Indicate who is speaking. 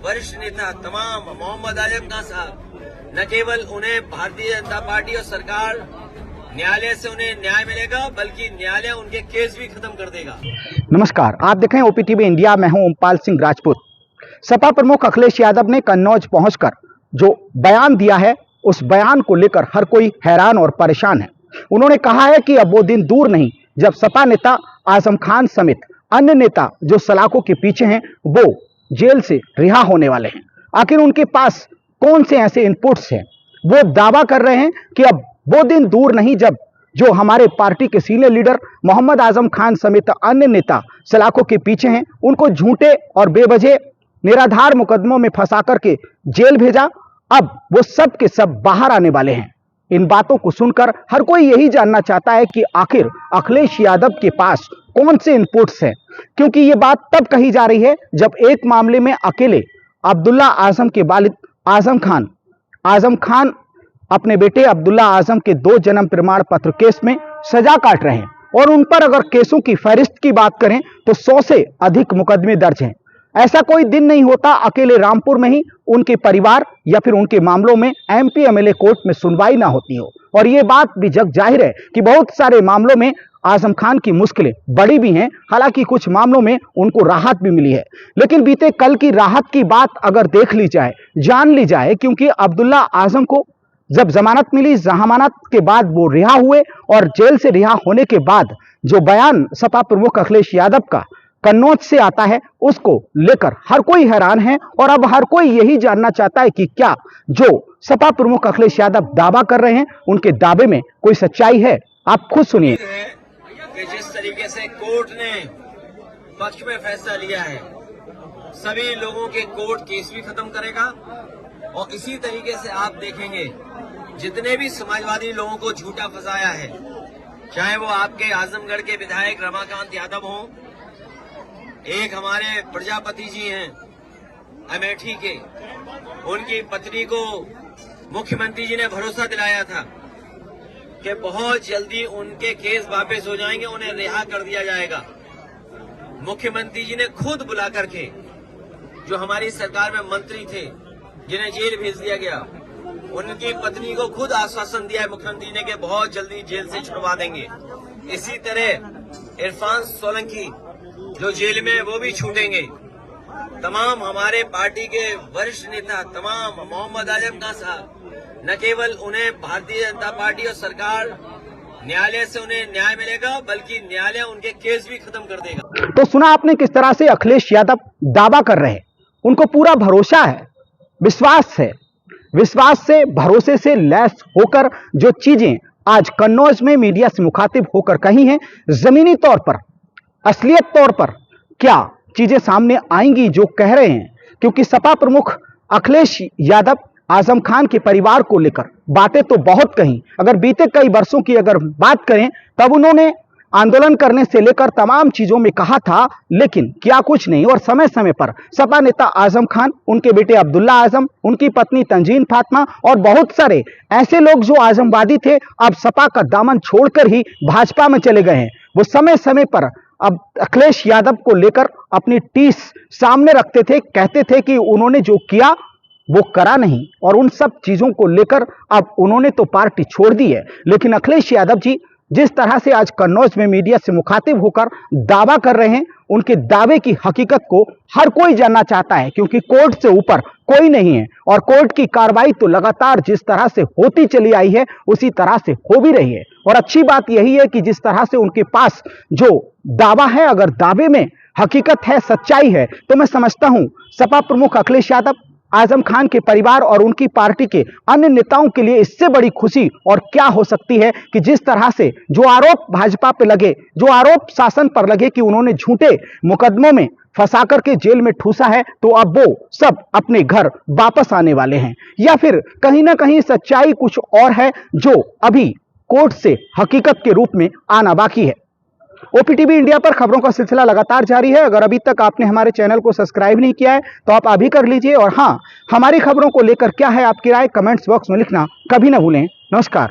Speaker 1: वरिष्ठ नेता तमाम मोहम्मद आजम खान साहब, न केवल उन्हें भारतीय जनता पार्टी और सरकार न्यायालय से उन्हें न्याय मिलेगा, बल्कि न्यायालय उनके केस भी खत्म कर देगा।
Speaker 2: नमस्कार, आप देख रहे हैं ओपीटीवी इंडिया। मैं हूं ओमपाल सिंह राजपूत। सपा प्रमुख अखिलेश यादव ने कन्नौज पहुंचकर जो बयान दिया है, उस बयान को लेकर हर कोई हैरान और परेशान है। उन्होंने कहा है कि अब वो दिन दूर नहीं जब सपा नेता आजम खान समेत अन्य नेता जो सलाखों के पीछे हैं, वो जेल से रिहा होने वाले हैं। आखिर उनके पास कौन से ऐसे इनपुट्स हैं? वो दावा कर रहे हैं कि अब वो दिन दूर नहीं जब जो हमारे पार्टी के सीनियर लीडर मोहम्मद आजम खान समेत अन्य नेता सलाखों के पीछे हैं, उनको झूठे और बेवजह निराधार मुकदमों में फंसा करके जेल भेजा। अब वो सब के सब बाहर आने वाले हैं। इन बातों को सुनकर हर कोई यही जानना चाहता है कि आखिर अखिलेश यादव के पास कौन से इनपुट्स हैं, क्योंकि ये बात तब कही जा रही है जब एक मामले में अकेले अब्दुल्ला आजम के वालिद आजम खान अपने बेटे अब्दुल्ला आजम के 2 जन्म प्रमाण पत्र केस में सजा काट रहे हैं, और उन पर अगर केसों की फहरिस्त की बात करें तो 100 से अधिक मुकदमे दर्ज हैं। ऐसा कोई दिन नहीं होता अकेले रामपुर में ही उनके परिवार या फिर उनके मामलों में एमपी एमएलए कोर्ट में सुनवाई ना होती हो। और ये बात भी जग जाहिर है कि बहुत सारे मामलों में आजम खान की मुश्किलें बड़ी भी हैं। हालांकि कुछ मामलों में उनको राहत भी मिली है, लेकिन बीते कल की राहत की बात अगर देख ली जाए, जान ली जाए, क्योंकि अब्दुल्ला आजम को जब जमानत मिली, जमानत के बाद वो रिहा हुए, और जेल से रिहा होने के बाद जो बयान सपा प्रमुख अखिलेश यादव का कन्नौज से आता है, उसको लेकर हर कोई हैरान है। और अब हर कोई यही जानना चाहता है कि क्या जो सपा प्रमुख अखिलेश यादव दावा कर रहे हैं, उनके दावे में कोई सच्चाई है। आप खुद सुनिए।
Speaker 1: कि जिस तरीके से कोर्ट ने पक्ष में फैसला लिया है, सभी लोगों के कोर्ट केस भी खत्म करेगा। और इसी तरीके से आप देखेंगे जितने भी समाजवादी लोगों को झूठा फंसाया है, चाहे वो आपके आजमगढ़ के विधायक रमाकांत यादव हों, एक हमारे प्रजापति जी हैं अमेठी के, उनकी पत्नी को मुख्यमंत्री जी ने भरोसा दिलाया था कि बहुत जल्दी उनके केस वापस हो जाएंगे, उन्हें रिहा कर दिया जाएगा। मुख्यमंत्री जी ने खुद बुला करके जो हमारी सरकार में मंत्री थे जिन्हें जेल भेज दिया गया, उनकी पत्नी को खुद आश्वासन दिया है मुख्यमंत्री ने कि बहुत जल्दी जेल से छुड़वा देंगे। इसी तरह इरफान सोलंकी जो जेल में, वो भी छूटेंगे। तमाम हमारे पार्टी के वरिष्ठ नेता तमाम मोहम्मद आजम खान साहब, न केवल उन्हें भारतीय जनता पार्टी और सरकार न्यायालय से उन्हें न्याय मिलेगा, बल्कि न्यायालय उनके केस भी खत्म कर देगा।
Speaker 2: तो सुना आपने किस तरह से अखिलेश यादव दावा कर रहे हैं। उनको पूरा भरोसा है, विश्वास है। विश्वास से, भरोसे से लैस होकर जो चीजें आज कन्नौज में मीडिया से मुखातिब होकर कही हैं, जमीनी तौर पर, असलियत तौर पर क्या चीजें सामने आएंगी जो कह रहे हैं। क्योंकि सपा प्रमुख अखिलेश यादव आजम खान के परिवार को लेकर बातें तो बहुत कही। अगर बीते कई वर्षों की अगर बात करें, तब उन्होंने आंदोलन करने से लेकर तमाम चीजों में कहा था, लेकिन किया कुछ नहीं। और समय समय पर सपा नेता आजम खान, उनके बेटे अब्दुल्ला आजम, उनकी पत्नी तंजीन फातिमा और बहुत सारे ऐसे लोग जो आजमवादी थे, अब सपा का दामन छोड़कर ही भाजपा में चले गए हैं। वो समय समय पर अब अखिलेश यादव को लेकर अपनी टीस सामने रखते थे, कहते थे कि उन्होंने जो किया वो करा नहीं, और उन सब चीजों को लेकर अब उन्होंने तो पार्टी छोड़ दी है। लेकिन अखिलेश यादव जी जिस तरह से आज कन्नौज में मीडिया से मुखातिब होकर दावा कर रहे हैं, उनके दावे की हकीकत को हर कोई जानना चाहता है, क्योंकि कोर्ट से ऊपर कोई नहीं है। और कोर्ट की कार्रवाई तो लगातार जिस तरह से होती चली आई है, उसी तरह से हो भी रही है। और अच्छी बात यही है कि जिस तरह से उनके पास जो दावा है, अगर दावे में हकीकत है, सच्चाई है, तो मैं समझता हूं सपा प्रमुख अखिलेश यादव, आजम खान के परिवार और उनकी पार्टी के अन्य नेताओं के लिए इससे बड़ी खुशी और क्या हो सकती है कि जिस तरह से जो आरोप भाजपा पे लगे, जो आरोप शासन पर लगे कि उन्होंने झूठे मुकदमों में फंसा करके जेल में ठूसा है, तो अब वो सब अपने घर वापस आने वाले हैं। या फिर कहीं ना कहीं सच्चाई कुछ और है जो अभी कोर्ट से हकीकत के रूप में आना बाकी है। ओपीटीवी इंडिया पर खबरों का सिलसिला लगातार जारी है। अगर अभी तक आपने हमारे चैनल को सब्सक्राइब नहीं किया है तो आप अभी कर लीजिए। और हाँ, हमारी खबरों को लेकर क्या है आपकी राय, कमेंट्स बॉक्स में लिखना कभी ना भूलें। नमस्कार।